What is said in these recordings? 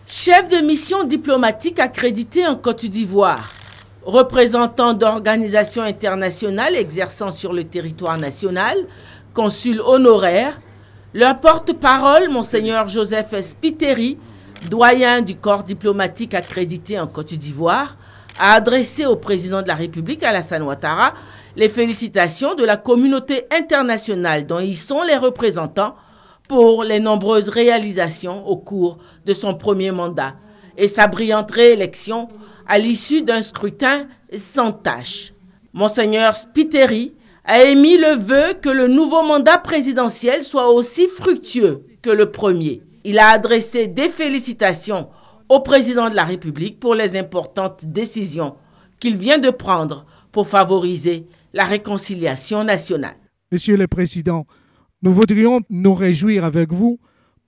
Chef de mission diplomatique accrédité en Côte d'Ivoire, représentant d'organisations internationales exerçant sur le territoire national, consul honoraire, leur porte-parole, Monseigneur Joseph Spiteri, doyen du corps diplomatique accrédité en Côte d'Ivoire, a adressé au président de la République, Alassane Ouattara, les félicitations de la communauté internationale dont ils sont les représentants pour les nombreuses réalisations au cours de son premier mandat et sa brillante réélection à l'issue d'un scrutin sans tâche. Monseigneur Spiteri a émis le vœu que le nouveau mandat présidentiel soit aussi fructueux que le premier. Il a adressé des félicitations au président de la République pour les importantes décisions qu'il vient de prendre pour favoriser la réconciliation nationale. Monsieur le Président, nous voudrions nous réjouir avec vous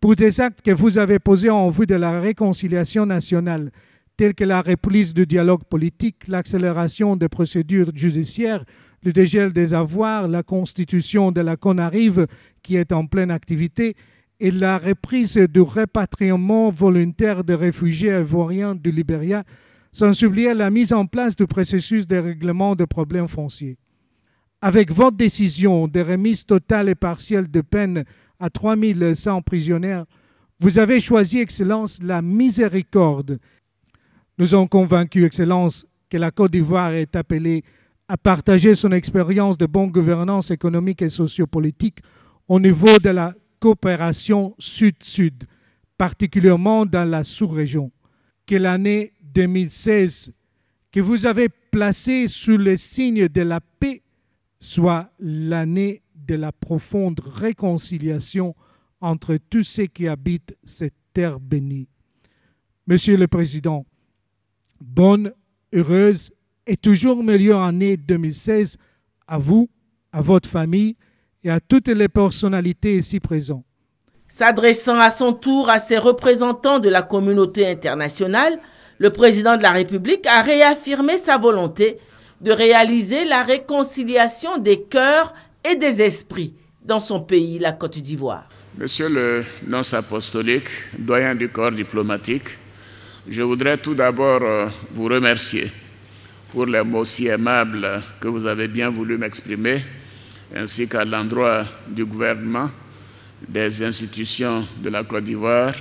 pour des actes que vous avez posés en vue de la réconciliation nationale, tels que la reprise du dialogue politique, l'accélération des procédures judiciaires, le dégel des avoirs, la constitution de la CONARIV qui est en pleine activité et la reprise du rapatriement volontaire des réfugiés ivoiriens du Libéria, sans oublier la mise en place du processus de règlement de problèmes fonciers. Avec votre décision de remise totale et partielle de peine à 3100 prisonniers, vous avez choisi, Excellence, la miséricorde. Nous sommes convaincus, Excellence, que la Côte d'Ivoire est appelée à partager son expérience de bonne gouvernance économique et sociopolitique au niveau de la coopération sud-sud, particulièrement dans la sous-région. Que l'année 2016, que vous avez placée sous le signe de la paix, soit l'année de la profonde réconciliation entre tous ceux qui habitent cette terre bénie. Monsieur le Président, bonne, heureuse et toujours meilleure année 2016 à vous, à votre famille et à toutes les personnalités ici présentes. S'adressant à son tour à ses représentants de la communauté internationale, le président de la République a réaffirmé sa volonté de réaliser la réconciliation des cœurs et des esprits dans son pays, la Côte d'Ivoire. Monsieur le nonce apostolique, doyen du corps diplomatique, je voudrais tout d'abord vous remercier pour les mots si aimables que vous avez bien voulu m'exprimer, ainsi qu'à l'endroit du gouvernement, des institutions de la Côte d'Ivoire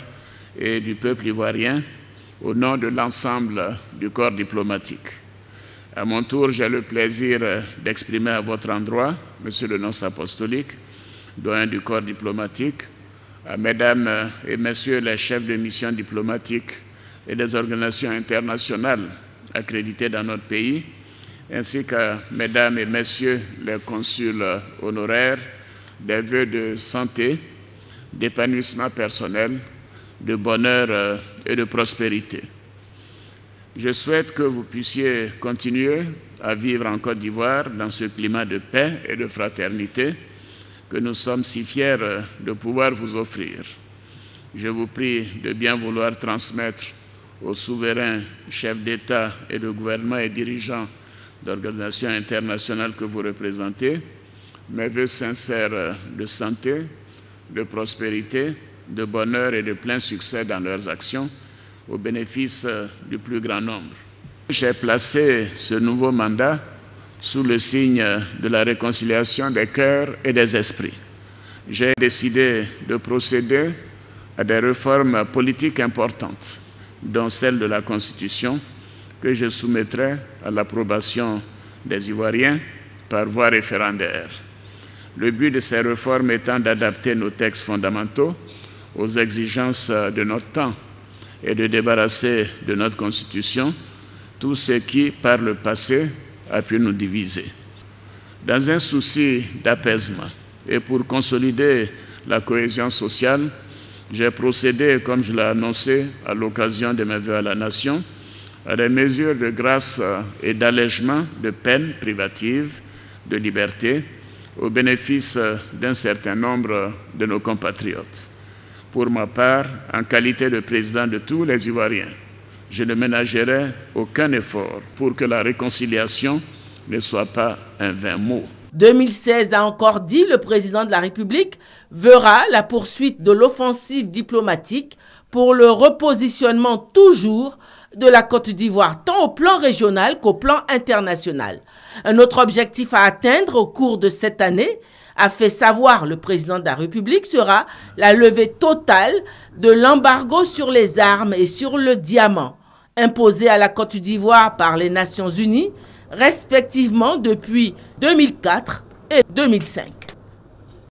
et du peuple ivoirien, au nom de l'ensemble du corps diplomatique. À mon tour, j'ai le plaisir d'exprimer à votre endroit, Monsieur le nonce apostolique, doyen du corps diplomatique, à Mesdames et Messieurs les chefs de mission diplomatique et des organisations internationales accréditées dans notre pays, ainsi qu'à Mesdames et Messieurs les consuls honoraires, des vœux de santé, d'épanouissement personnel, de bonheur et de prospérité. Je souhaite que vous puissiez continuer à vivre en Côte d'Ivoire dans ce climat de paix et de fraternité que nous sommes si fiers de pouvoir vous offrir. Je vous prie de bien vouloir transmettre aux souverains chefs d'État et de gouvernement et dirigeants d'organisations internationales que vous représentez mes vœux sincères de santé, de prospérité, de bonheur et de plein succès dans leurs actions au bénéfice du plus grand nombre. J'ai placé ce nouveau mandat sous le signe de la réconciliation des cœurs et des esprits. J'ai décidé de procéder à des réformes politiques importantes, dont celle de la Constitution, que je soumettrai à l'approbation des Ivoiriens par voie référendaire. Le but de ces réformes étant d'adapter nos textes fondamentaux aux exigences de notre temps et de débarrasser de notre Constitution tout ce qui, par le passé, a pu nous diviser. Dans un souci d'apaisement et pour consolider la cohésion sociale, j'ai procédé, comme je l'ai annoncé à l'occasion de mes vœux à la nation, à des mesures de grâce et d'allègement de peines privatives de liberté au bénéfice d'un certain nombre de nos compatriotes. Pour ma part, en qualité de président de tous les Ivoiriens, je ne ménagerai aucun effort pour que la réconciliation ne soit pas un vain mot. 2016 a encore dit le président de la République verra la poursuite de l'offensive diplomatique pour le repositionnement toujours de la Côte d'Ivoire, tant au plan régional qu'au plan international. Un autre objectif à atteindre au cours de cette année, a fait savoir le président de la République, sera la levée totale de l'embargo sur les armes et sur le diamant, imposé à la Côte d'Ivoire par les Nations Unies, respectivement depuis 2004 et 2005.